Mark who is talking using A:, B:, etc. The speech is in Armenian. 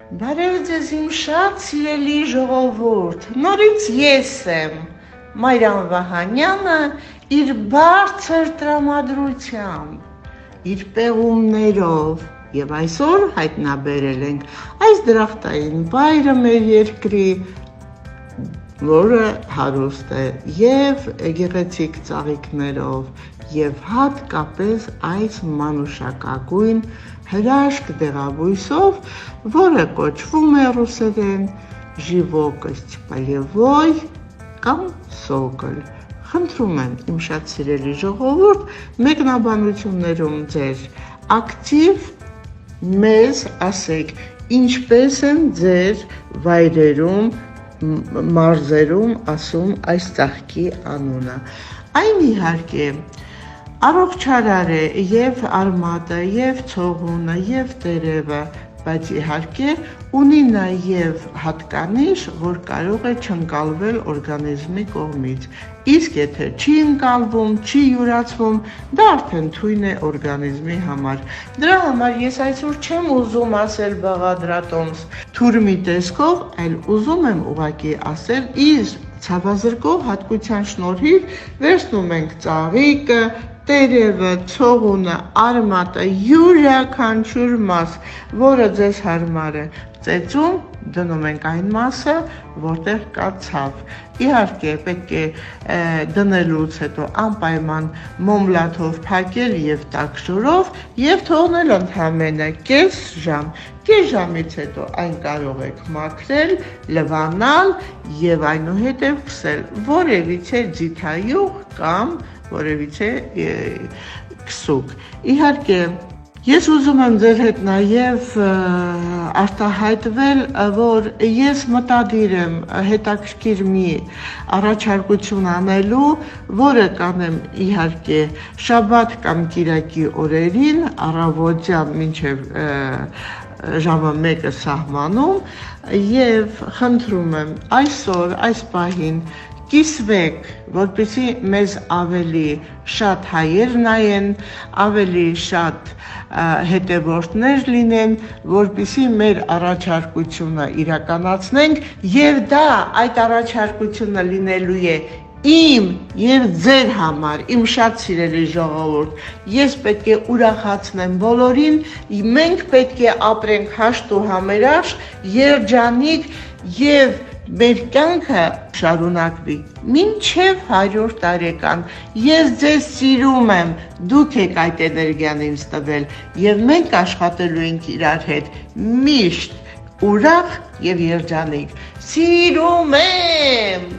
A: Բարև ձեզ իմ շատ սիրելի ժողովուրդ, նորից ես եմ, Մարիամ Վահանյանը իր բարձր տրամադրությամբ, իր պեղումներով և այսօր հայտնաբերել ենք այս դրախտային վայրը մեր երկրի, որը հարուստ է և գեղեցիկ ծաղիկներով և հատկապես այս մանուշակագույն հրաշք դեղաբույսով, որը կոչվում է ռուսերեն «Живокость полевой» կամ «Սոկոլ»։ Խնդրում եմ իմ շատ սիրելի ժողովուրդ, մեկնաբանություններում ձեր ակտիվ մեզ ասեք, ինչպես են ձեր վայրերում, մարզերում ասում այս ծաղկի անունը։ Այն իհարկե առողջարար է և արմատը, և ցողունը, և տերևը, բայց իհարկե ունի նաև հատկանիշ, որ կարող է չընկալվել օրգանիզմի կողմից, իսկ եթե չի ընկալվում, չի յուրացվում, դա արդեն թույն է օրգանիզմի համար։ Դրա համար ես այսօր չեմ ուզում ասել բաղադրատոմս թուրմի տեսքով, այլ ուզում եմ ուղղակի ասել իր ցավազրկող հատկության շնորհիվ վերցնում ենք ծաղիկը, տերևը, ցողունը, արմատը, յուրաքանչյուր մաս, որը ձեզ հարմար է, ծեծում դնում ենք այն մասը, որտեղ կա ցավ։ Իհարկե պետք է դնելուց հետո անպայման մոմլաթով փակել և տաք ջրով և թողնել ընդամենը կես ժամ։ Կես ժամից հետո այն կարող եք մաքրել, լվանալ և այնուհետև քսել որևիցե ձիթայուղ կամ որևիցե քսուկ։ Իհարկե ես ուզում եմ ձեր հետ նաև արտահայտվել, որ ես մտադիր եմ հետաքրքիր մի առաջարկություն անելու, որը կանեմ իհարկե շաբաթ կամ կիրակի օրերին, առավոտյան մինչև ժամը 1-ը սահմանում և խնդրում եմ այսօր, այս պահին կիսվեք, որպեսզի մեզ ավելի շատ հայեր նայեն, ավելի շատ հետևորդներ լինեն, որպեսզի մեր առաջարկությունը իրականացնենք և դա այդ առաջարկությունը լինելու է իմ և ձեր համար, իմ շատ սիրելի ժողովուրդ, ես պետք է ուրախացնեմ բոլորին, մենք պետք է ապրենք հաշտ ու համերաշխ, երջանիկ և մեր կյանքը շարունակվի մինչև 100 տարեկան, ես ձեզ սիրում եմ, դուք եք այդ էներգիան ինձ տվել և մենք աշխատելու ենք իրար հետ միշտ ուրախ և երջանիկ, սիրում եմ։